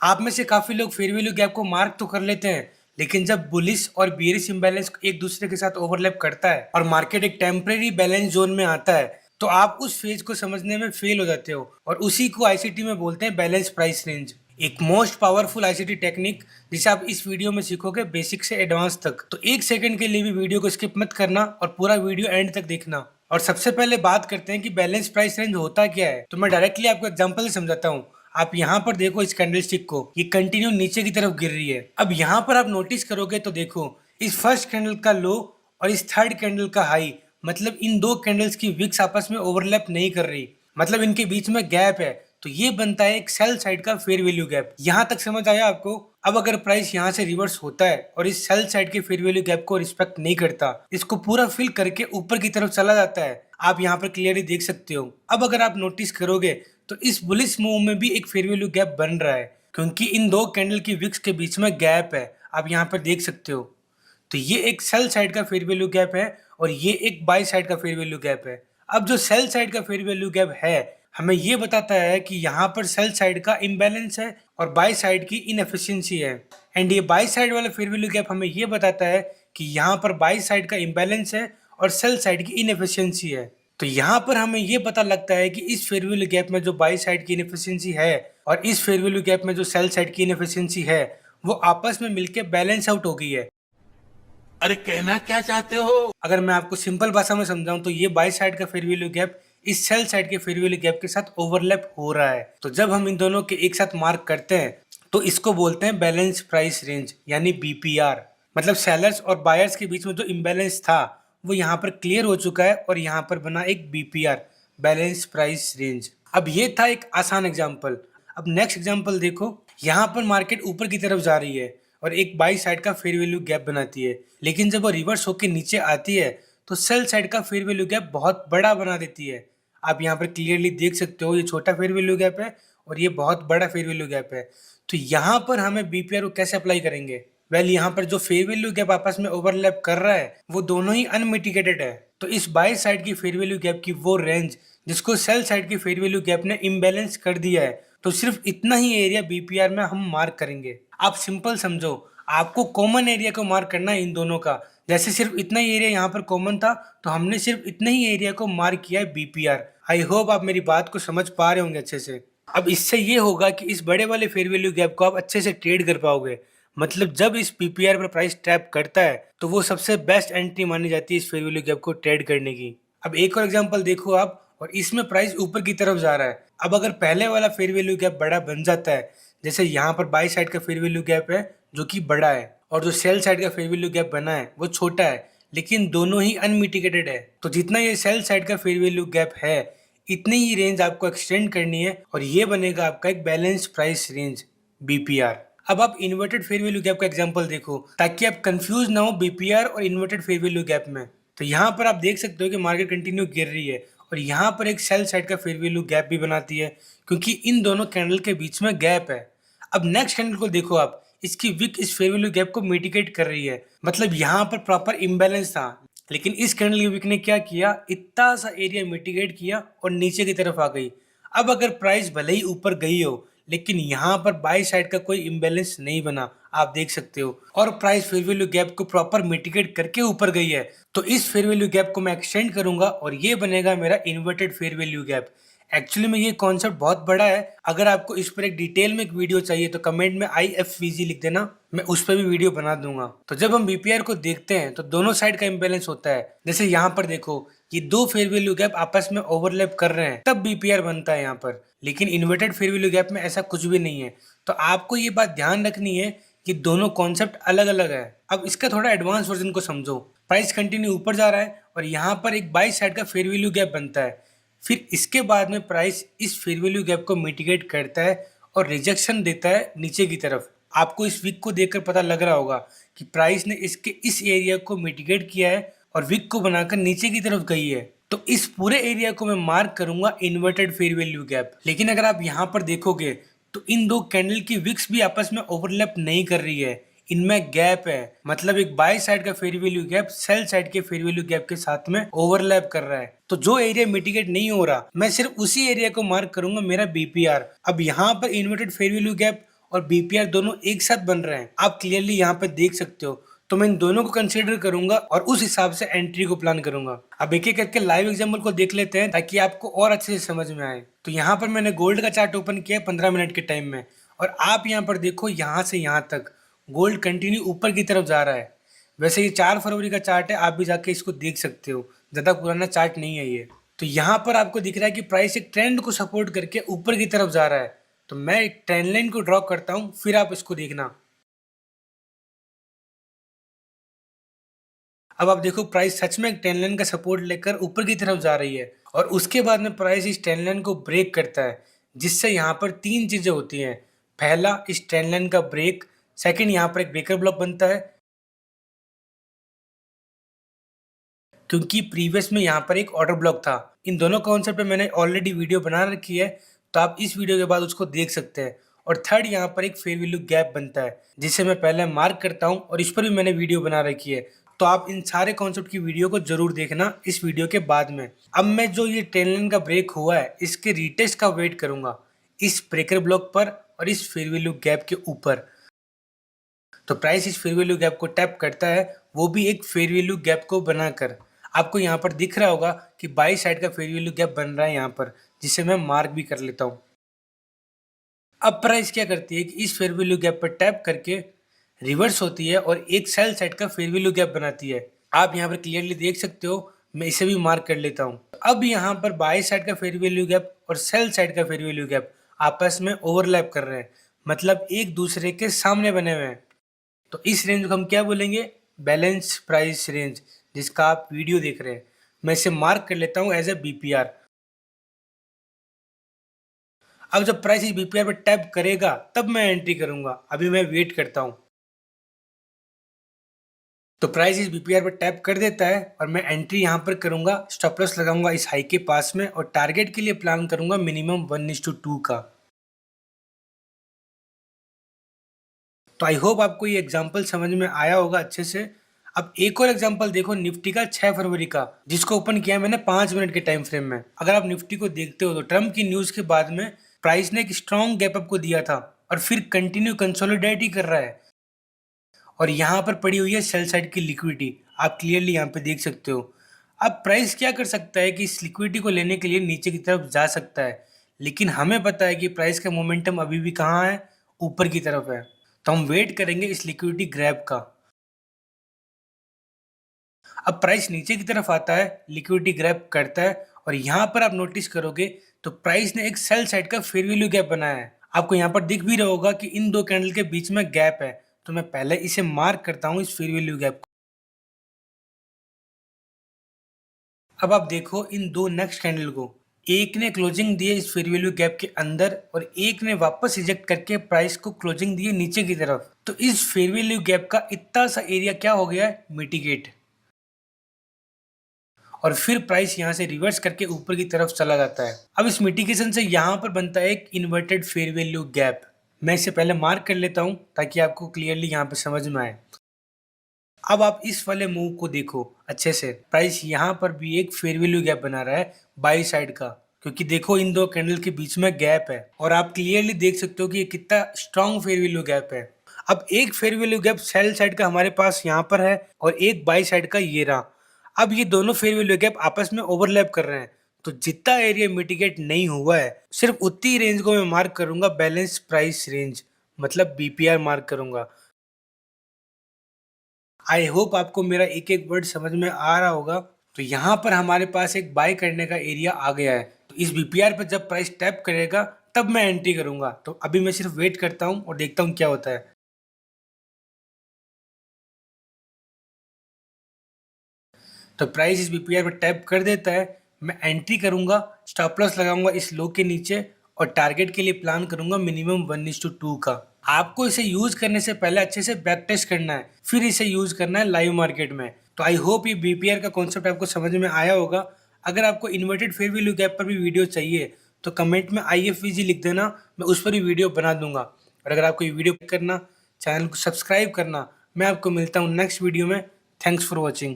आप में से काफी लोग फेयर वैल्यू गैप को मार्क तो कर लेते हैं, लेकिन जब बुलिश और बियरिश इम्बैलेंस एक दूसरे के साथ ओवरलैप करता है और मार्केट एक टेम्परेरी बैलेंस जोन में आता है, तो आप उस फेज को समझने में फेल हो जाते हो और उसी को आईसीटी में बोलते हैं बैलेंस प्राइस रेंज। एक मोस्ट पावरफुल आईसीटी टेक्निक जिसे आप इस वीडियो में सीखोगे बेसिक से एडवांस तक। तो एक सेकंड के लिए भी वीडियो को स्किप मत करना और पूरा वीडियो एंड तक देखना। और सबसे पहले बात करते हैं कि बैलेंस प्राइस रेंज होता क्या है। तो मैं डायरेक्टली आपको एग्जांपल से समझाता हूँ। आप यहाँ पर देखो इस कैंडलस्टिक को, ये कंटिन्यू नीचे की तरफ गिर रही है। अब यहाँ पर आप नोटिस करोगे तो देखो इस फर्स्ट कैंडल का लो और इस थर्ड कैंडल का हाई, मतलब इन दो कैंडल्स की विक्स आपस में ओवरलैप नहीं कर रही, मतलब इनके बीच में गैप है। तो ये बनता है एक सेल साइड का फेयर वैल्यू गैप। यहाँ तक समझ आया आपको? अब अगर प्राइस यहाँ से रिवर्स होता है और इस सेल साइड के फेयर वैल्यू गैप को रिस्पेक्ट नहीं करता, इसको पूरा फिल करके ऊपर की तरफ चला जाता है, आप यहाँ पर क्लियरली देख सकते हो। अब अगर आप नोटिस करोगे तो इस बुलिश मूव में भी एक फेयर वैल्यू गैप बन रहा है, क्योंकि इन दो कैंडल की विक्स के बीच में गैप है, आप यहाँ पर देख सकते हो। तो ये एक सेल साइड का फेयर वैल्यू गैप है और ये एक बाय साइड का फेयर वैल्यू गैप है। अब जो सेल साइड का फेयर वैल्यू गैप है हमें ये बताता है कि यहाँ पर सेल साइड का इम्बैलेंस है और बाय साइड की इनएफिशिएंसी है। एंड ये बाय साइड वाला फेयर वैल्यू गैप हमें ये बताता है कि यहाँ पर बाय साइड का इम्बैलेंस है और सेल साइड की इनएफिशिएंसी है। तो यहाँ पर हमें ये पता लगता है कि इस फेयर वैल्यू गैप में जो बाय साइड की इनएफिशिएंसी है और इस फेयर वैल्यू गैप में जो सेल साइड की इनएफिशिएंसी है वो आपस में मिलकर बैलेंस आउट हो गई है। अरे कहना क्या चाहते हो? अगर मैं आपको सिंपल भाषा में समझाऊं तो ये बाय साइड का फेयर वैल्यू गैप इस सेल साइड के फेयर वैल्यू गैप के साथ ओवरलैप हो रहा है। तो जब हम इन दोनों के एक साथ मार्क करते हैं तो इसको बोलते हैं बैलेंस प्राइस रेंज यानी बीपीआर। मतलब सेलर्स और बायर्स के बीच में जो इम्बैलेंस था वो यहाँ पर क्लियर हो चुका है और यहाँ पर बना एक बीपीआर, बैलेंस प्राइस रेंज। अब ये था एक आसान एग्जाम्पल। अब नेक्स्ट एग्जाम्पल देखो। यहाँ पर मार्केट ऊपर की तरफ जा रही है और एक बाई साइड का फेयर वैल्यू गैप बनाती है, लेकिन जब वो रिवर्स होकर नीचे आती है तो सेल साइड का फेयर वैल्यू गैप बहुत बड़ा बना देती है। आप यहाँ पर क्लियरली देख सकते हो, ये छोटा फेयर वैल्यू गैप है और ये बहुत बड़ा फेयर वैल्यू गैप है। तो यहाँ पर हमें बीपीआर को कैसे अप्लाई करेंगे? वेल, यहाँ पर जो फेयर वैल्यू गैप आपस में ओवरलैप कर रहा है वो दोनों ही अनमिटिगेटेड है। तो इस बाई साइड की फेयर वैल्यू गैप की वो रेंज जिसको सेल साइड की फेयर वैल्यू गैप ने इम्बैलेंस कर दिया है, तो सिर्फ इतना ही एरिया बीपीआर में हम मार्क करेंगे। आप सिंपल समझो, आपको कॉमन एरिया को मार्क करना है इन दोनों का। जैसे सिर्फ इतना ही एरिया यहाँ पर कॉमन था तो हमने सिर्फ इतना ही एरिया को मार्क किया है बीपीआर। आई होप आप मेरी बात को समझ पा रहे होंगे अच्छे से। अब इससे ये होगा कि इस बड़े वाले फेयर वैल्यू गैप को आप अच्छे से ट्रेड कर पाओगे। मतलब जब इस पीपीआर पर प्राइस ट्रैप करता है तो वो सबसे बेस्ट एंट्री मानी जाती है इस फेयर वैल्यू गैप को ट्रेड करने की। अब एक और एग्जांपल देखो आप, और इसमें प्राइस ऊपर की तरफ जा रहा है। अब अगर पहले वाला फेयर वैल्यू गैप बड़ा बन जाता है, जैसे यहाँ पर बाई साइड का फेयर वैल्यू गैप है जो कि बड़ा है और जो सेल साइड का फेयर वैल्यू गैप बना है वो छोटा है, लेकिन दोनों ही अनमिटिगेटेड है, तो जितना ये सेल साइड का फेयर वैल्यू गैप है इतनी ही रेंज आपको एक्सटेंड करनी है और ये बनेगा आपका एक बैलेंस प्राइस रेंज बीपीआर। अब आप इन्वर्टेड फेयर वैल्यू गैप का एग्जांपल देखो ताकि आप कंफ्यूज ना हो बीपीआर और इन्वर्टेड फेयर वैल्यू गैप में। तो यहाँ पर आप देख सकते हो कि मार्केट कंटिन्यू गिर रही है और यहाँ पर एक सेल साइड का फेयर वैल्यू गैप भी बनाती है, क्योंकि इन दोनों कैंडल के बीच में गैप है। अब नेक्स्ट कैंडल को देखो आप, इसकी विक इस फेयर वैल्यू गैप को मिटिगेट कर रही है, मतलब यहाँ पर प्रॉपर इम्बैलेंस था, लेकिन इस कैंडल की विक ने क्या किया, इतना सा एरिया मिटिगेट किया और नीचे की तरफ आ गई। अब अगर प्राइस भले ही ऊपर गई हो लेकिन यहाँ पर बाई साइड का कोई इम्बैलेंस नहीं बना, आप देख सकते हो, और प्राइस फेयर वैल्यू गैप को प्रॉपर मिटिगेट करके ऊपर गई है, तो इस फेयर वैल्यू गैप को मैं एक्सटेंड करूंगा और ये बनेगा मेरा inverted fair value gap. Actually में ये कॉन्सेप्ट बहुत बड़ा है। अगर आपको इस पर एक डिटेल में एक वीडियो चाहिए तो कमेंट में IFVG लिख देना, मैं उस पर भी वीडियो बना दूंगा। तो जब हम बीपीआर को देखते हैं तो दोनों साइड का इम्बैलेंस होता है। जैसे यहाँ पर देखो, ये दो फेयर वैल्यू गैप आपस में ओवरलैप कर रहे हैं तब बीपीआर बनता है यहाँ पर, लेकिन इन्वर्टेड फेयर वैल्यू गैप में ऐसा कुछ भी नहीं है। तो आपको ये बात ध्यान रखनी है कि दोनों कॉन्सेप्ट अलग अलग है। अब इसका थोड़ा एडवांस वर्जन को समझो। प्राइस कंटिन्यू ऊपर जा रहा है और यहाँ पर एक बाई साइड का फेयर वैल्यू गैप बनता है, फिर इसके बाद में प्राइस इस फेयर वैल्यू गैप को मिटिगेट करता है और रिजेक्शन देता है नीचे की तरफ। आपको इस विक को देखकर पता लग रहा होगा कि प्राइस ने इसके इस एरिया को मिटिगेट किया है और विक को बनाकर नीचे की तरफ गई है। तो इस पूरे एरिया को मैं मार्क करूंगा इन्वर्टेड फेयर वैल्यू गैप। लेकिन अगर आप यहाँ पर देखोगे तो इन दो कैंडल की विक्स भी आपस में ओवरलैप नहीं कर रही है, इनमें गैप है। मतलब एक बाई साइड का fair value gap sell side के फेयर वैल्यू गैप के साथ में ओवरलैप कर रहा है। तो जो एरिया मिटिगेट नहीं हो रहा, मैं सिर्फ उसी एरिया को मार्क करूंगा मेरा बीपीआर। अब यहाँ पर इन्वर्टेड फेयर वैल्यू गैप और बीपीआर दोनों एक साथ बन रहे हैं, आप क्लियरली यहाँ पे देख सकते हो। तो मैं इन दोनों को कंसीडर करूंगा और उस हिसाब से एंट्री को प्लान करूंगा। अब एक एक करके लाइव एग्जांपल को देख लेते हैं ताकि आपको और अच्छे से समझ में आए। तो यहाँ पर मैंने गोल्ड का चार्ट ओपन किया है 15 मिनट के टाइम में, और आप यहाँ पर देखो यहाँ से यहाँ तक गोल्ड कंटिन्यू ऊपर की तरफ जा रहा है। वैसे ये 4 फरवरी का चार्ट है, आप भी जाके इसको देख सकते हो, ज़्यादा पुराना चार्ट नहीं है ये। तो यहाँ पर आपको दिख रहा है कि प्राइस एक ट्रेंड को सपोर्ट करके ऊपर की तरफ जा रहा है। तो मैं एक ट्रेंड लाइन को ड्रॉ करता हूँ, फिर आप इसको देखना। अब आप देखो प्राइस सच में एक ट्रेंड लाइन का सपोर्ट लेकर ऊपर की तरफ जा रही है, और उसके बाद में प्राइस इस ट्रेंड लाइन को ब्रेक करता है, जिससे यहाँ पर 3 चीज़ें होती हैं। पहला, इस ट्रेंड लाइन का ब्रेक। सेकंड, यहाँ पर एक ब्रेकर ब्लॉक बनता है, क्योंकि प्रीवियस में यहाँ पर एक ऑर्डर ब्लॉक था। इन दोनों कॉन्सेप्ट पे मैंने ऑलरेडी वीडियो बना रखी है, तो आप इस वीडियो के बाद उसको देख सकते हैं। और थर्ड, यहाँ पर एक फेयर वैल्यू गैप बनता है, जिसे मैं पहले मार्क करता हूँ, और इस पर भी मैंने वीडियो बना रखी है। तो आप इन सारे कॉन्सेप्ट की वीडियो को जरूर देखना इस वीडियो के बाद में। अब मैं जो ये ट्रेंड लाइन का ब्रेक हुआ है, इसके रीटेस्ट का वेट करूंगा इस ब्रेकर ब्लॉक पर और इस फेयर वैल्यू गैप के ऊपर। तो प्राइस इस फेयर वैल्यू गैप को टैप करता है, वो भी एक फेयर वैल्यू गैप को बनाकर। आपको यहाँ पर दिख रहा होगा कि बाई साइड का फेयर वैल्यू गैप बन रहा है यहाँ पर, जिसे मैं मार्क भी कर लेता हूँ। अब प्राइस क्या करती है कि इस फेयर वैल्यू गैप पर टैप करके रिवर्स होती है और एक सेल साइड का फेयर वैल्यू गैप बनाती है। आप यहाँ पर क्लियरली देख सकते हो, मैं इसे भी मार्क कर लेता हूँ। अब यहाँ पर बाई साइड का फेयर वैल्यू गैप और सेल साइड का फेयर वैल्यू गैप आपस में ओवरलैप कर रहे हैं, मतलब एक दूसरे के सामने बने हुए हैं। तो इस रेंज को हम क्या बोलेंगे? बैलेंस प्राइस रेंज, जिसका आप वीडियो देख रहे हैं। मैं इसे मार्क कर लेता हूँ एज ए बीपीआर। अब जब प्राइस इस बीपीआर पर टैप करेगा तब मैं एंट्री करूंगा, अभी मैं वेट करता हूँ। तो प्राइस इस बीपीआर पर टैप कर देता है और मैं एंट्री यहाँ पर करूंगा, स्टॉप लॉस लगाऊंगा इस हाई के पास में, और टारगेट के लिए प्लान करूंगा मिनिमम 1:2 का। तो आई होप आपको ये एग्जांपल समझ में आया होगा अच्छे से। अब एक और एग्जांपल देखो निफ्टी का 6 फरवरी का, जिसको ओपन किया मैंने 5 मिनट के टाइम फ्रेम में। अगर आप निफ्टी को देखते हो तो ट्रम्प की न्यूज के बाद में प्राइस ने एक स्ट्रॉन्ग गैप अप को दिया था और फिर कंटिन्यू कंसोलिडेट ही कर रहा है, और यहाँ पर पड़ी हुई है सेल साइड की लिक्विडिटी, आप क्लियरली यहाँ पे देख सकते हो। अब प्राइस क्या कर सकता है कि इस लिक्विडिटी को लेने के लिए नीचे की तरफ जा सकता है, लेकिन हमें पता है कि प्राइस का मोमेंटम अभी भी कहाँ है? ऊपर की तरफ है। तो हम वेट करेंगे इस लिक्विडिटी ग्रैब का। अब प्राइस नीचे की तरफ आता है, लिक्विडिटी ग्रैब करता है, और यहाँ पर आप नोटिस करोगे तो प्राइस ने एक सेल साइड का फेयर वैल्यू गैप बनाया है। आपको यहाँ पर दिख भी रहा होगा कि इन दो कैंडल के बीच में गैप है, तो मैं पहले इसे मार्क करता हूँ इस फेयर वैल्यू गैप को। अब आप देखो इन दो नेक्स्ट कैंडल को, एक ने क्लोजिंग दी है इस फेयर वैल्यू गैप के अंदर और एक ने वापस रिजेक्ट करके प्राइस को क्लोजिंग दी है नीचे की तरफ। तो इस फेयर वैल्यू गैप का इतना सा एरिया क्या हो गया है? मिटिगेट, और फिर प्राइस यहाँ से रिवर्स करके ऊपर की तरफ चला जाता है। अब इस मिटिगेशन से यहाँ पर बनता है एक इन्वर्टेड फेयर वैल्यू गैप। मैं इसे पहले मार्क कर लेता हूँ ताकि आपको क्लियरली यहाँ पे समझ में आए। अब आप इस वाले मूव को देखो अच्छे से, प्राइस यहाँ पर भी एक फेयर वैल्यू गैप बना रहा है बाई साइड का, क्योंकि देखो इन दो कैंडल के बीच में गैप है, और आप क्लियरली देख सकते हो कि ये कितना स्ट्रॉन्ग फेयर वैल्यू गैप है। अब एक fair value gap sell side का हमारे पास यहाँ पर है और एक बाई साइड का ये रहा। अब ये दोनों फेयर वैल्यू गैप आपस में ओवरलैप कर रहे हैं, तो जितना एरिया मिटिगेट नहीं हुआ है सिर्फ उतनी रेंज को मैं मार्क करूंगा बैलेंस प्राइस रेंज, मतलब बीपीआर मार्क करूंगा। आई होप आपको मेरा एक एक वर्ड समझ में आ रहा होगा। तो यहाँ पर हमारे पास एक बाय करने का एरिया आ गया है, तो इस बीपीआर पर जब प्राइस टैप करेगा तब मैं एंट्री करूंगा। तो अभी मैं सिर्फ वेट करता हूँ और देखता हूँ क्या होता है। तो प्राइस इस बीपीआर पर टैप कर देता है, मैं एंट्री करूंगा, स्टॉप लॉस लगाऊंगा इस लो के नीचे, और टारगेट के लिए प्लान करूंगा मिनिमम 1:2 का। आपको इसे यूज करने से पहले अच्छे से बैक टेस्ट करना है, फिर इसे यूज करना है लाइव मार्केट में। तो आई होप ये बीपीआर का कॉन्सेप्ट आपको समझ में आया होगा। अगर आपको इन्वर्टेड फेयर वैल्यू गैप पर भी वीडियो चाहिए तो कमेंट में IFVG लिख देना, मैं उस पर भी वीडियो बना दूंगा। और अगर आपको ये वीडियो करना, चैनल को सब्सक्राइब करना, मैं आपको मिलता हूँ नेक्स्ट वीडियो में। Thanks for watching.